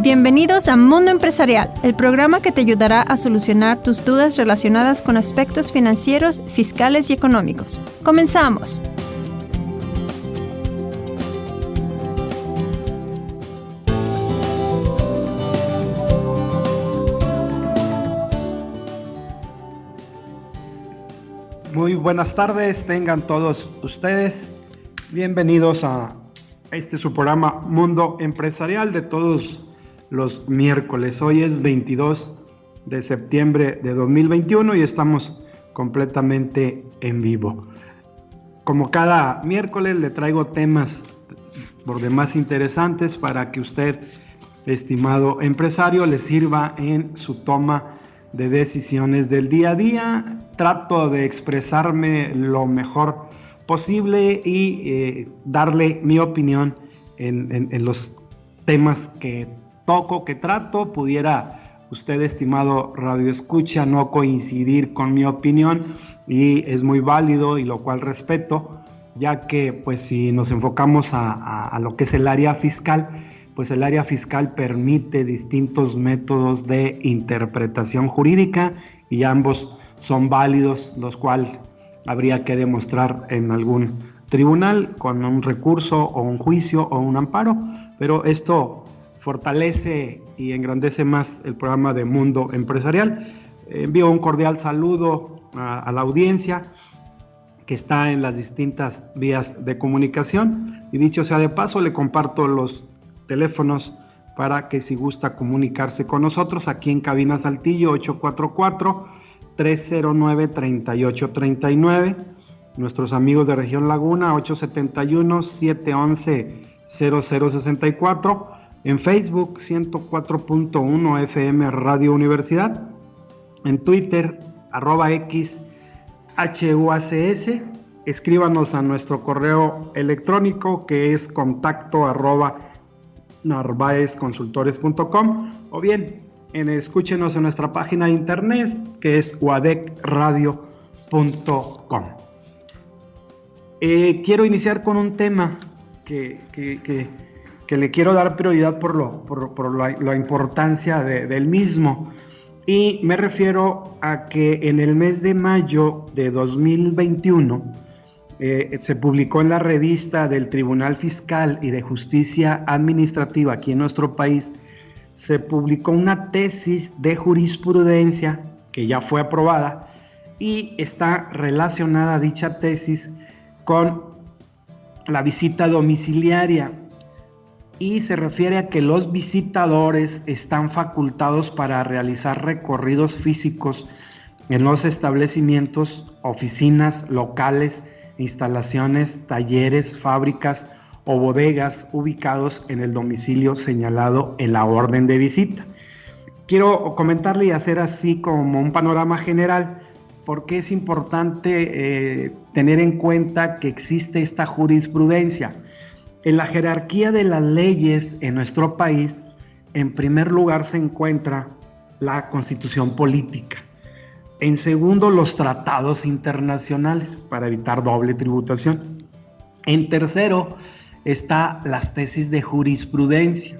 Bienvenidos a Mundo Empresarial, el programa que te ayudará a solucionar tus dudas relacionadas con aspectos financieros, fiscales y económicos. ¡Comenzamos! Muy buenas tardes, tengan todos ustedes. Bienvenidos a su programa Mundo Empresarial de todos los miércoles. Hoy es 22 de septiembre de 2021 y estamos completamente en vivo. Como cada miércoles le traigo temas por demás interesantes para que usted, estimado empresario, le sirva en su toma de decisiones del día a día. Trato de expresarme lo mejor posible y darle mi opinión en los temas que toco, que trato. Pudiera usted, estimado radioescucha, no coincidir con mi opinión y es muy válido, y lo cual respeto, ya que pues si nos enfocamos a lo que es el área fiscal, pues el área fiscal permite distintos métodos de interpretación jurídica y ambos son válidos, los cuales habría que demostrar en algún tribunal con un recurso o un juicio o un amparo, pero esto fortalece y engrandece más el programa de Mundo Empresarial. Envío un cordial saludo a la audiencia que está en las distintas vías de comunicación, y dicho sea de paso, le comparto los teléfonos para que si gusta comunicarse con nosotros aquí en Cabina Saltillo, 844-309-3839, nuestros amigos de Región Laguna, 871-711-0064, en Facebook 104.1 FM Radio Universidad, en Twitter @XHUACS, escríbanos a nuestro correo electrónico que es contacto@narvaezconsultores.com, o bien escúchenos en nuestra página de internet que es uadecradio.com. Quiero iniciar con un tema que le quiero dar prioridad por la importancia del mismo, y me refiero a que en el mes de mayo de 2021 se publicó en la revista del Tribunal Fiscal y de Justicia Administrativa aquí en nuestro país, se publicó una tesis de jurisprudencia que ya fue aprobada, y está relacionada dicha tesis con la visita domiciliaria, y se refiere a que los visitadores están facultados para realizar recorridos físicos en los establecimientos, oficinas, locales, instalaciones, talleres, fábricas o bodegas ubicados en el domicilio señalado en la orden de visita. Quiero comentarle y hacer así como un panorama general, porque es importante tener en cuenta que existe esta jurisprudencia. En la jerarquía de las leyes en nuestro país, en primer lugar se encuentra la Constitución política. En segundo, los tratados internacionales para evitar doble tributación. En tercero, está las tesis de jurisprudencia.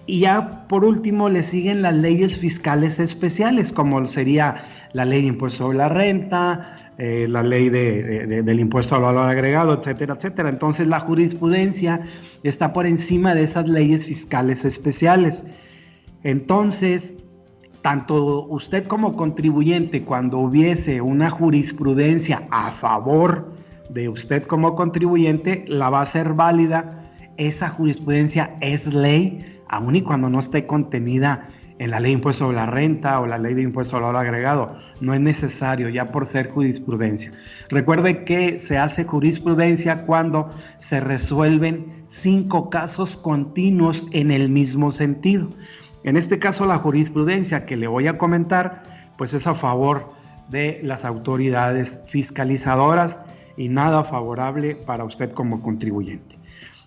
Y ya por último le siguen las leyes fiscales especiales, como sería la ley de impuesto sobre la renta, la ley del impuesto al valor agregado, etcétera, etcétera. Entonces la jurisprudencia está por encima de esas leyes fiscales especiales. Entonces, tanto usted como contribuyente, cuando hubiese una jurisprudencia a favor de usted como contribuyente, la va a ser válida. Esa jurisprudencia es ley, aun y cuando no esté contenida en la ley de impuesto sobre la renta o la ley de impuesto al valor agregado. No es necesario ya por ser jurisprudencia. Recuerde que se hace jurisprudencia cuando se resuelven 5 casos continuos en el mismo sentido. En este caso, la jurisprudencia que le voy a comentar pues es a favor de las autoridades fiscalizadoras y nada favorable para usted como contribuyente.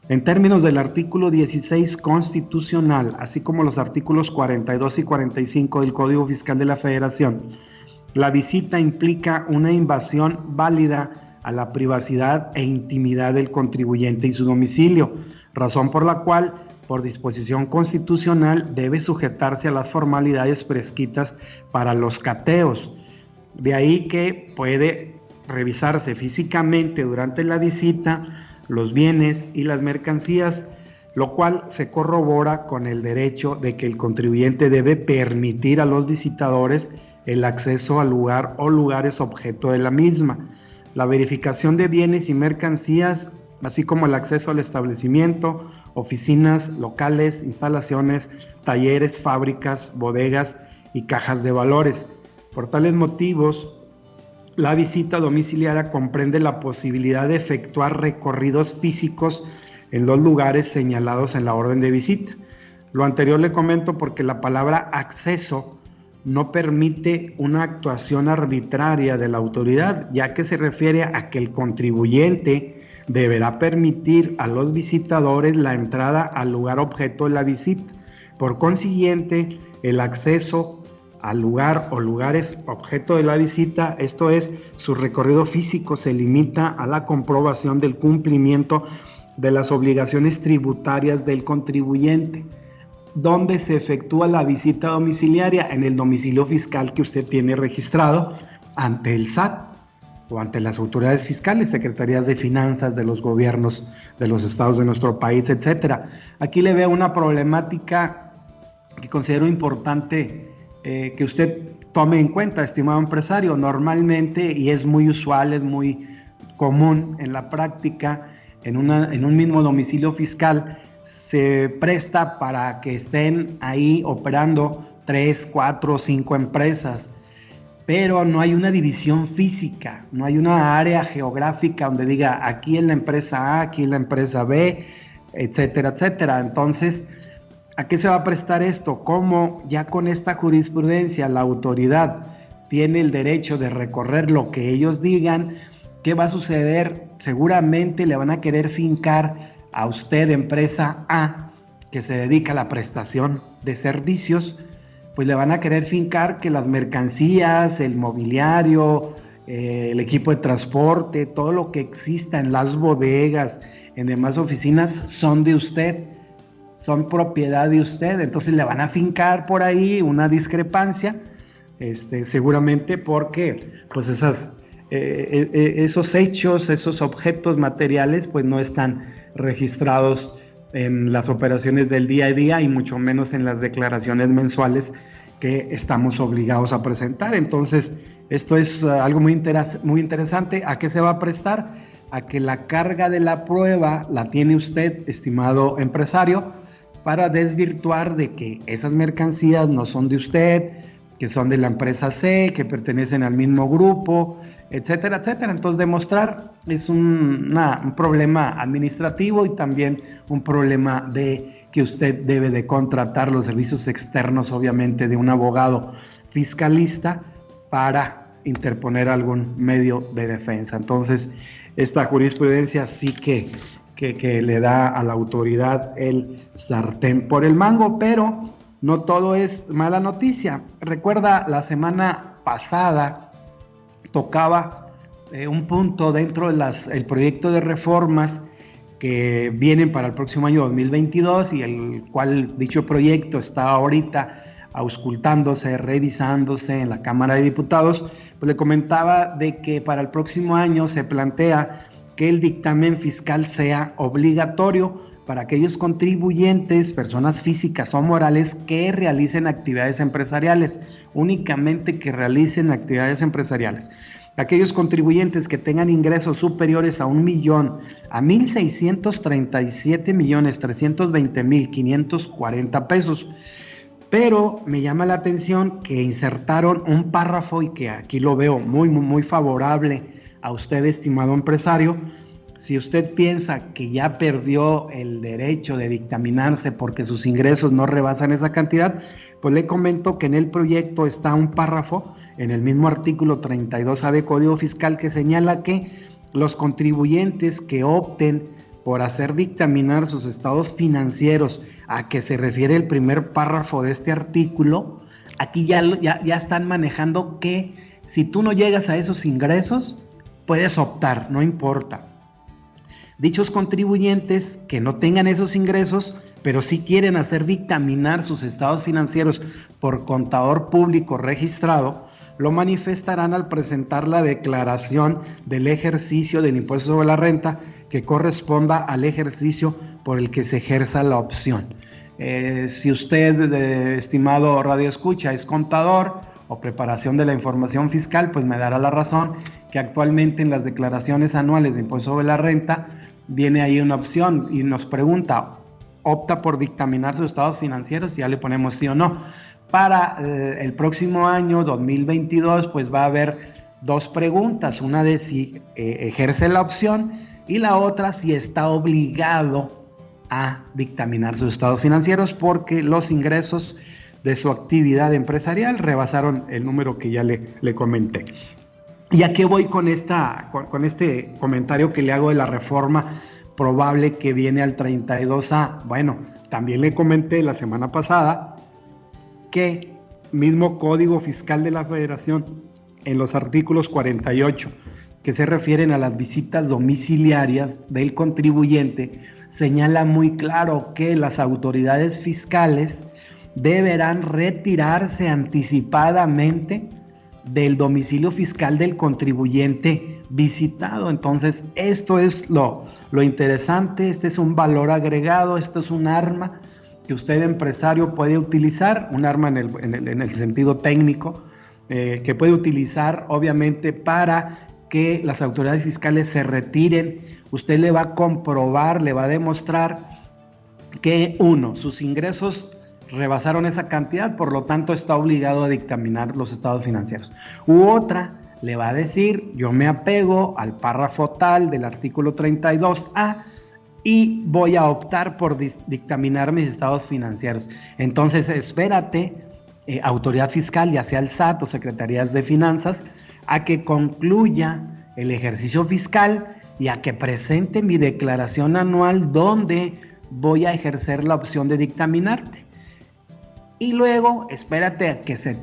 En términos del artículo 16 constitucional, así como los artículos 42 y 45 del Código Fiscal de la Federación, la visita implica una invasión válida a la privacidad e intimidad del contribuyente y su domicilio, razón por la cual por disposición constitucional, debe sujetarse a las formalidades prescritas para los cateos. De ahí que puede revisarse físicamente durante la visita los bienes y las mercancías, lo cual se corrobora con el derecho de que el contribuyente debe permitir a los visitadores el acceso al lugar o lugares objeto de la misma. La verificación de bienes y mercancías, así como el acceso al establecimiento, oficinas, locales, instalaciones, talleres, fábricas, bodegas y cajas de valores. Por tales motivos, la visita domiciliaria comprende la posibilidad de efectuar recorridos físicos en los lugares señalados en la orden de visita. Lo anterior le comento porque la palabra acceso no permite una actuación arbitraria de la autoridad, ya que se refiere a que el contribuyente deberá permitir a los visitadores la entrada al lugar objeto de la visita. Por consiguiente, el acceso al lugar o lugares objeto de la visita, esto es, su recorrido físico, se limita a la comprobación del cumplimiento de las obligaciones tributarias del contribuyente. ¿Dónde se efectúa la visita domiciliaria? En el domicilio fiscal que usted tiene registrado ante el SAT o ante las autoridades fiscales, secretarías de finanzas de los gobiernos de los estados de nuestro país, etcétera. Aquí le veo una problemática que considero importante que usted tome en cuenta, estimado empresario. Normalmente, y es muy usual, es muy común en la práctica, en un mismo domicilio fiscal, se presta para que estén ahí operando 3, 4, 5 empresas, pero no hay una división física, no hay una área geográfica donde diga aquí en la empresa A, aquí en la empresa B, etcétera, etcétera. Entonces, ¿a qué se va a prestar esto? Como ya con esta jurisprudencia la autoridad tiene el derecho de recorrer lo que ellos digan, ¿qué va a suceder? Seguramente le van a querer fincar a usted, empresa A, que se dedica a la prestación de servicios, pues le van a querer fincar que las mercancías, el mobiliario, el equipo de transporte, todo lo que exista en las bodegas, en demás oficinas, son de usted, son propiedad de usted. Entonces le van a fincar por ahí una discrepancia, seguramente porque pues esos hechos, esos objetos materiales, pues no están registrados en las operaciones del día a día y mucho menos en las declaraciones mensuales que estamos obligados a presentar. Entonces, esto es algo muy interesante. ¿A qué se va a prestar? A que la carga de la prueba la tiene usted, estimado empresario, para desvirtuar de que esas mercancías no son de usted, que son de la empresa C, que pertenecen al mismo grupo, etcétera, etcétera. Entonces, demostrar es un problema administrativo y también un problema de que usted debe de contratar los servicios externos, obviamente, de un abogado fiscalista para interponer algún medio de defensa. Entonces, esta jurisprudencia sí que le da a la autoridad el sartén por el mango, pero no todo es mala noticia. Recuerda, la semana pasada tocaba un punto dentro del proyecto de reformas que vienen para el próximo año 2022 y el cual dicho proyecto está ahorita auscultándose, revisándose en la Cámara de Diputados. Pues le comentaba de que para el próximo año se plantea que el dictamen fiscal sea obligatorio para aquellos contribuyentes, personas físicas o morales que realicen actividades empresariales, únicamente que realicen actividades empresariales. Aquellos contribuyentes que tengan ingresos superiores a 1,000,000, a 1,637,320,540 pesos. Pero me llama la atención que insertaron un párrafo y que aquí lo veo muy, muy, muy favorable a usted, estimado empresario. Si usted piensa que ya perdió el derecho de dictaminarse porque sus ingresos no rebasan esa cantidad, pues le comento que en el proyecto está un párrafo en el mismo artículo 32A de Código Fiscal que señala que los contribuyentes que opten por hacer dictaminar sus estados financieros, a que se refiere el primer párrafo de este artículo, aquí ya están manejando que si tú no llegas a esos ingresos, puedes optar, no importa. Dichos contribuyentes que no tengan esos ingresos, pero sí quieren hacer dictaminar sus estados financieros por contador público registrado, lo manifestarán al presentar la declaración del ejercicio del impuesto sobre la renta que corresponda al ejercicio por el que se ejerza la opción. Si usted, estimado radioescucha, es contador o preparación de la información fiscal, pues me dará la razón que actualmente en las declaraciones anuales de impuesto sobre la renta viene ahí una opción y nos pregunta, opta por dictaminar sus estados financieros, y ya le ponemos sí o no. Para el próximo año 2022 pues va a haber dos preguntas, una de si ejerce la opción y la otra si está obligado a dictaminar sus estados financieros porque los ingresos de su actividad empresarial rebasaron el número que ya le comenté. ¿Y a qué voy con este comentario que le hago de la reforma probable que viene al 32A? Bueno, también le comenté la semana pasada que mismo Código Fiscal de la Federación, en los artículos 48, que se refieren a las visitas domiciliarias del contribuyente, señala muy claro que las autoridades fiscales deberán retirarse anticipadamente del domicilio fiscal del contribuyente visitado. Entonces, esto es lo interesante, este es un valor agregado, esto es un arma que usted, empresario, puede utilizar, un arma en el sentido técnico, que puede utilizar obviamente para que las autoridades fiscales se retiren. Usted le va a comprobar, le va a demostrar que sus ingresos rebasaron esa cantidad, por lo tanto está obligado a dictaminar los estados financieros. U otra, le va a decir, yo me apego al párrafo tal del artículo 32A y voy a optar por dictaminar mis estados financieros. Entonces espérate, autoridad fiscal, ya sea el SAT o Secretarías de Finanzas, a que concluya el ejercicio fiscal y a que presente mi declaración anual donde voy a ejercer la opción de dictaminarte. Y luego espérate a que se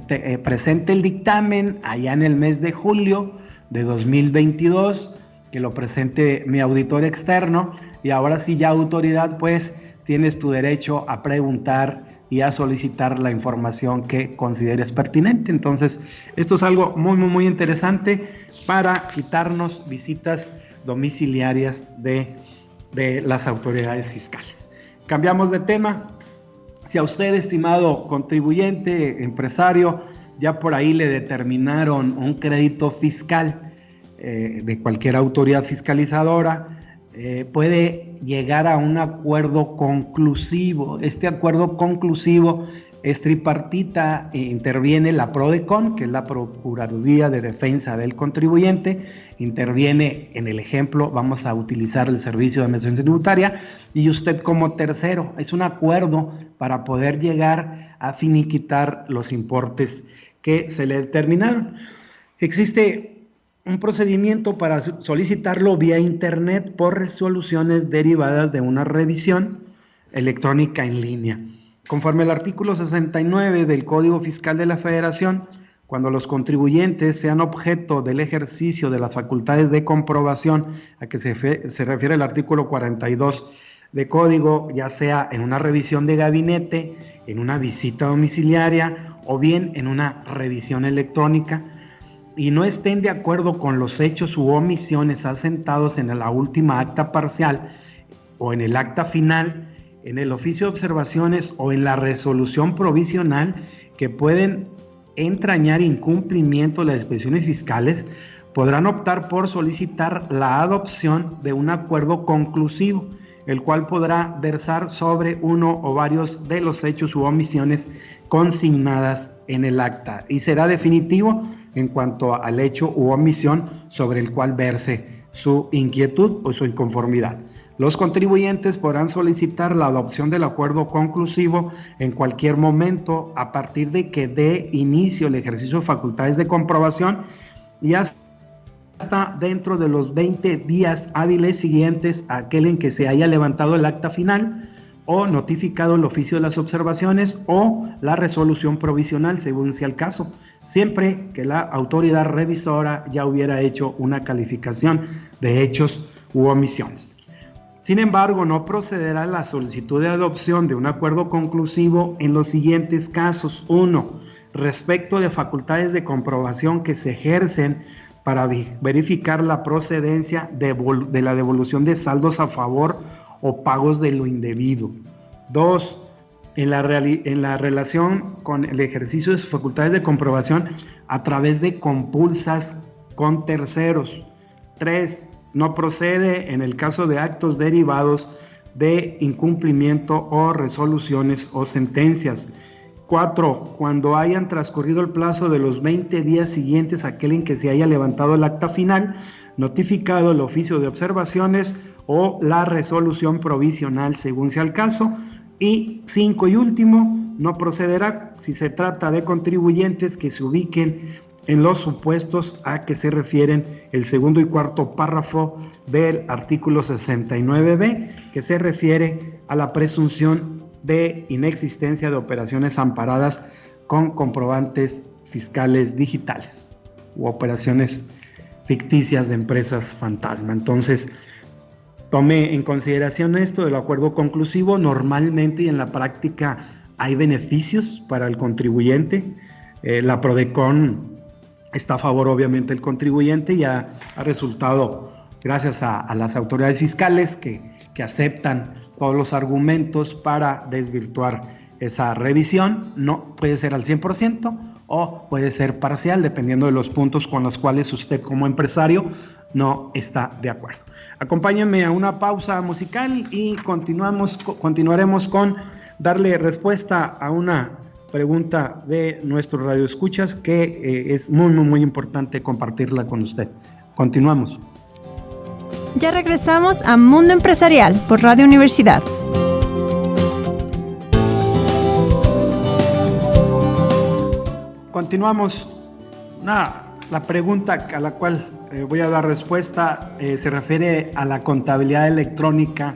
presente el dictamen allá en el mes de julio de 2022, que lo presente mi auditor externo, y ahora sí, ya autoridad, pues tienes tu derecho a preguntar y a solicitar la información que consideres pertinente. Entonces, esto es algo muy, muy, muy interesante para quitarnos visitas domiciliarias de las autoridades fiscales. Cambiamos de tema. Si a usted, estimado contribuyente, empresario, ya por ahí le determinaron un crédito fiscal de cualquier autoridad fiscalizadora, puede llegar a un acuerdo conclusivo. Este acuerdo conclusivo es tripartita, interviene la PRODECON, que es la Procuraduría de Defensa del Contribuyente, interviene, en el ejemplo, vamos a utilizar el Servicio de Administración Tributaria, y usted como tercero. Es un acuerdo para poder llegar a finiquitar los importes que se le determinaron. Existe un procedimiento para solicitarlo vía internet por resoluciones derivadas de una revisión electrónica en línea. Conforme al artículo 69 del Código Fiscal de la Federación, cuando los contribuyentes sean objeto del ejercicio de las facultades de comprobación a que se refiere el artículo 42 de Código, ya sea en una revisión de gabinete, en una visita domiciliaria o bien en una revisión electrónica, y no estén de acuerdo con los hechos u omisiones asentados en la última acta parcial o en el acta final, en el oficio de observaciones o en la resolución provisional que pueden entrañar incumplimiento de las disposiciones fiscales, podrán optar por solicitar la adopción de un acuerdo conclusivo, el cual podrá versar sobre uno o varios de los hechos u omisiones consignadas en el acta y será definitivo en cuanto al hecho u omisión sobre el cual verse su inquietud o su inconformidad. Los contribuyentes podrán solicitar la adopción del acuerdo conclusivo en cualquier momento a partir de que dé inicio el ejercicio de facultades de comprobación y hasta dentro de los 20 días hábiles siguientes a aquel en que se haya levantado el acta final o notificado el oficio de las observaciones o la resolución provisional, según sea el caso, siempre que la autoridad revisora ya hubiera hecho una calificación de hechos u omisiones. Sin embargo, no procederá la solicitud de adopción de un acuerdo conclusivo en los siguientes casos. 1. Respecto de facultades de comprobación que se ejercen para verificar la procedencia de la devolución de saldos a favor o pagos de lo indebido. 2. En la relación con el ejercicio de sus facultades de comprobación a través de compulsas con terceros. 3. No procede en el caso de actos derivados de incumplimiento o resoluciones o sentencias. 4. Cuando hayan transcurrido el plazo de los 20 días siguientes a aquel en que se haya levantado el acta final, notificado el oficio de observaciones o la resolución provisional según sea el caso. Y 5 y último, no procederá si se trata de contribuyentes que se ubiquen en los supuestos a que se refieren el segundo y cuarto párrafo del artículo 69b, que se refiere a la presunción de inexistencia de operaciones amparadas con comprobantes fiscales digitales u operaciones ficticias de empresas fantasma. Entonces, tome en consideración esto del acuerdo conclusivo. Normalmente y en la práctica hay beneficios para el contribuyente. La PRODECON está a favor, obviamente, del contribuyente y ha resultado, gracias a las autoridades fiscales que aceptan todos los argumentos para desvirtuar esa revisión. No puede ser al 100% o puede ser parcial, dependiendo de los puntos con los cuales usted como empresario no está de acuerdo. Acompáñenme a una pausa musical y continuaremos con darle respuesta a una pregunta de nuestros radioescuchas que es muy importante compartirla con usted. Continuamos. Ya regresamos a Mundo Empresarial por Radio Universidad. Continuamos. La pregunta a la cual voy a dar respuesta se refiere a la contabilidad electrónica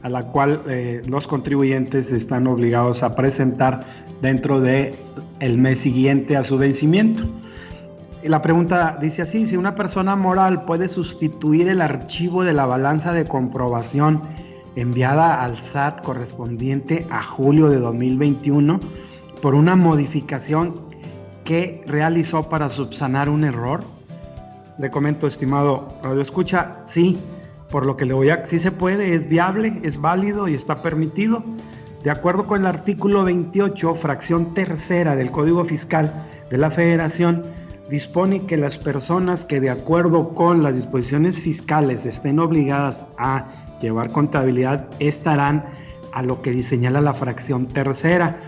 a la cual los contribuyentes están obligados a presentar dentro del mes siguiente a su vencimiento. Y la pregunta dice así: si una persona moral puede sustituir el archivo de la balanza de comprobación enviada al SAT correspondiente a julio de 2021 por una modificación que realizó para subsanar un error. Le comento, estimado radioescucha, sí, por lo que sí se puede, es viable, es válido y está permitido. De acuerdo con el artículo 28, fracción tercera del Código Fiscal de la Federación, dispone que las personas que de acuerdo con las disposiciones fiscales estén obligadas a llevar contabilidad estarán a lo que señala la fracción tercera,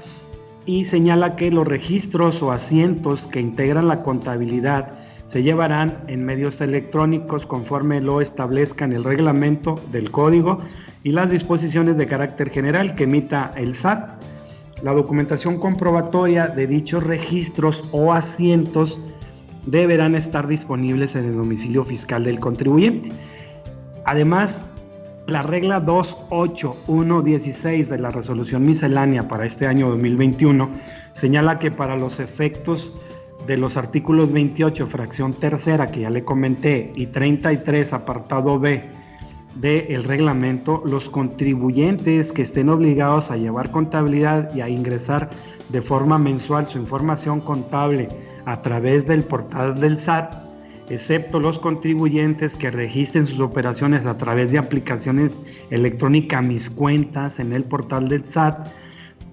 y señala que los registros o asientos que integran la contabilidad se llevarán en medios electrónicos conforme lo establezcan el reglamento del código y las disposiciones de carácter general que emita el SAT. La documentación comprobatoria de dichos registros o asientos deberán estar disponibles en el domicilio fiscal del contribuyente. Además, la regla 28116 de la resolución miscelánea para este año 2021 señala que para los efectos de los artículos 28, fracción tercera, que ya le comenté, y 33, apartado B del reglamento, los contribuyentes que estén obligados a llevar contabilidad y a ingresar de forma mensual su información contable a través del portal del SAT, excepto los contribuyentes que registren sus operaciones a través de aplicaciones electrónicas Mis Cuentas en el portal del SAT,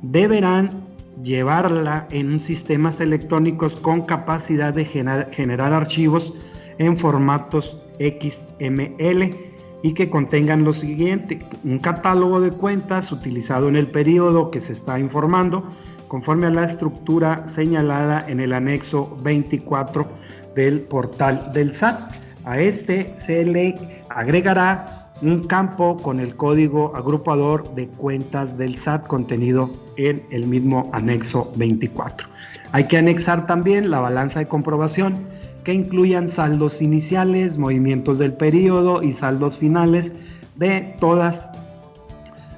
deberán llevarla en sistemas electrónicos con capacidad de generar archivos en formatos XML y que contengan lo siguiente: un catálogo de cuentas utilizado en el periodo que se está informando, conforme a la estructura señalada en el anexo 24 del portal del SAT. A este se le agregará un campo con el código agrupador de cuentas del SAT contenido en el mismo anexo 24. Hay que anexar también la balanza de comprobación que incluyan saldos iniciales, movimientos del periodo y saldos finales de todas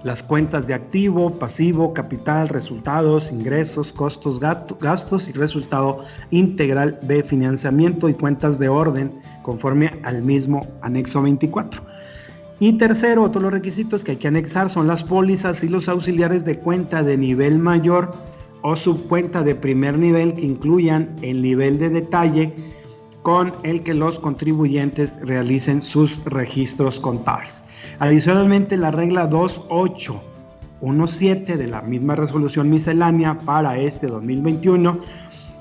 las cuentas de activo, pasivo, capital, resultados, ingresos, costos, gastos y resultado integral de financiamiento y cuentas de orden conforme al mismo anexo 24. Y tercero, otros los requisitos que hay que anexar son las pólizas y los auxiliares de cuenta de nivel mayor o subcuenta de primer nivel que incluyan el nivel de detalle con el que los contribuyentes realicen sus registros contables. Adicionalmente, la regla 2817 de la misma resolución miscelánea para este 2021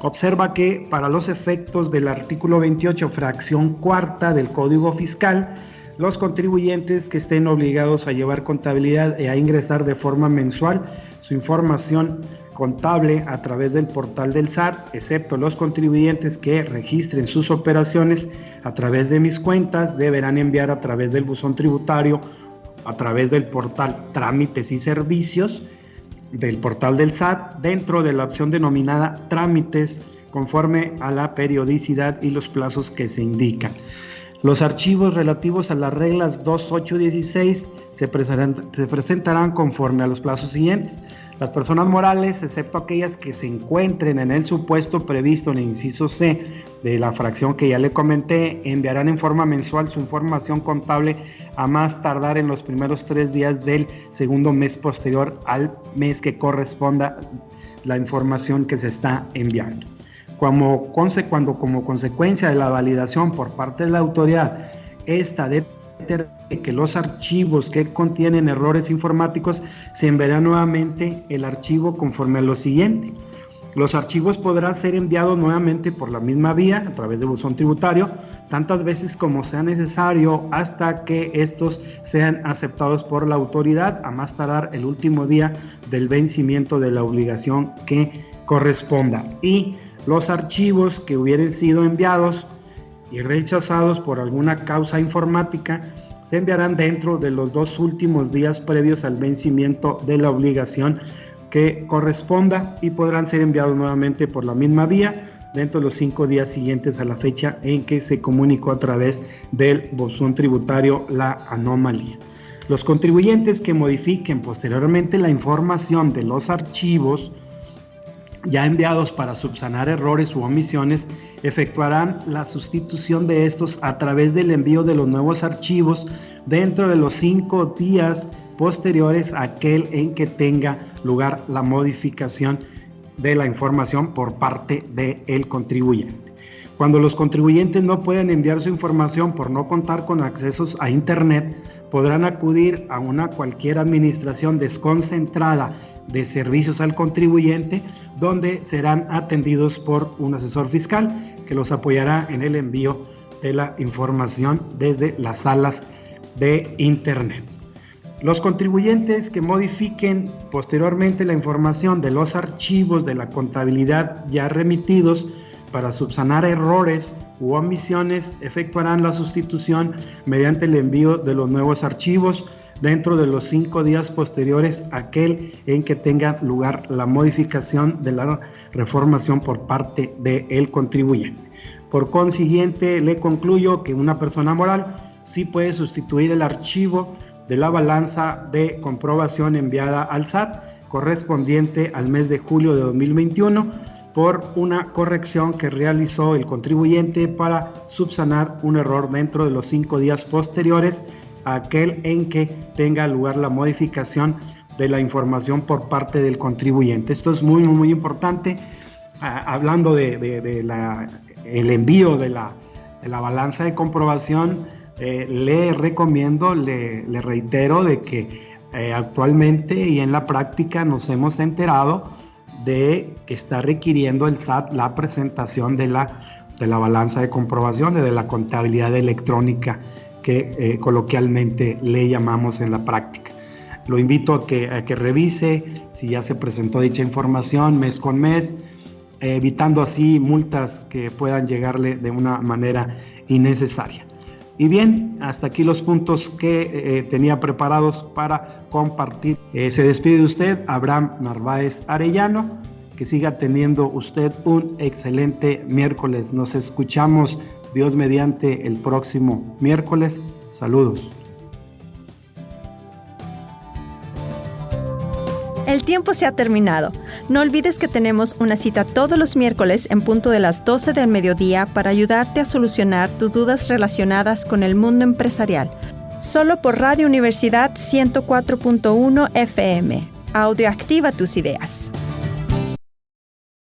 observa que para los efectos del artículo 28, fracción cuarta del Código Fiscal, los contribuyentes que estén obligados a llevar contabilidad y a ingresar de forma mensual su información contable a través del portal del SAT, excepto los contribuyentes que registren sus operaciones a través de mis cuentas, deberán enviar a través del buzón tributario, a través del portal Trámites y Servicios del portal del SAT, dentro de la opción denominada Trámites, conforme a la periodicidad y los plazos que se indican. Los archivos relativos a las reglas 2816 se presentarán conforme a los plazos siguientes. Las personas morales, excepto aquellas que se encuentren en el supuesto previsto en el inciso C de la fracción que ya le comenté, enviarán en forma mensual su información contable a más tardar en los primeros 3 días del segundo mes posterior al mes que corresponda la información que se está enviando. Como consecuencia de la validación por parte de la autoridad, esta determina que los archivos que contienen errores informáticos se enviará nuevamente el archivo conforme a lo siguiente. Los archivos podrán ser enviados nuevamente por la misma vía, a través de buzón tributario, tantas veces como sea necesario hasta que estos sean aceptados por la autoridad, a más tardar el último día del vencimiento de la obligación que corresponda. Y los archivos que hubieran sido enviados y rechazados por alguna causa informática se enviarán dentro de los 2 últimos días previos al vencimiento de la obligación que corresponda y podrán ser enviados nuevamente por la misma vía dentro de los 5 días siguientes a la fecha en que se comunicó a través del buzón tributario la anomalía. Los contribuyentes que modifiquen posteriormente la información de los archivos ya enviados para subsanar errores u omisiones, efectuarán la sustitución de estos a través del envío de los nuevos archivos dentro de los 5 días posteriores a aquel en que tenga lugar la modificación de la información por parte del contribuyente. Cuando los contribuyentes no puedan enviar su información por no contar con accesos a Internet, podrán acudir a cualquier administración desconcentrada de servicios al contribuyente, donde serán atendidos por un asesor fiscal que los apoyará en el envío de la información desde las salas de Internet. Los contribuyentes que modifiquen posteriormente la información de los archivos de la contabilidad ya remitidos para subsanar errores u omisiones, efectuarán la sustitución mediante el envío de los nuevos archivos dentro de los 5 días posteriores a aquel en que tenga lugar la modificación de la reformación por parte del contribuyente. Por consiguiente, le concluyo que una persona moral sí puede sustituir el archivo de la balanza de comprobación enviada al SAT correspondiente al mes de julio de 2021 por una corrección que realizó el contribuyente para subsanar un error dentro de los 5 días posteriores a aquel en que tenga lugar la modificación de la información por parte del contribuyente. Esto es muy, muy importante. Hablando el envío de la balanza de comprobación, le recomiendo, le reitero de que actualmente y en la práctica nos hemos enterado de que está requiriendo el SAT la presentación de la balanza de comprobación, de la contabilidad electrónica que coloquialmente le llamamos en la práctica. Lo invito a que revise si ya se presentó dicha información mes con mes, evitando así multas que puedan llegarle de una manera innecesaria. Y bien, hasta aquí los puntos que tenía preparados para compartir. Se despide de usted, Abraham Narváez Arellano. Que siga teniendo usted un excelente miércoles. Nos escuchamos, Dios mediante, el próximo miércoles. Saludos. El tiempo se ha terminado. No olvides que tenemos una cita todos los miércoles en punto de las 12 del mediodía para ayudarte a solucionar tus dudas relacionadas con el mundo empresarial. Solo por Radio Universidad 104.1 FM. Audio activa tus ideas.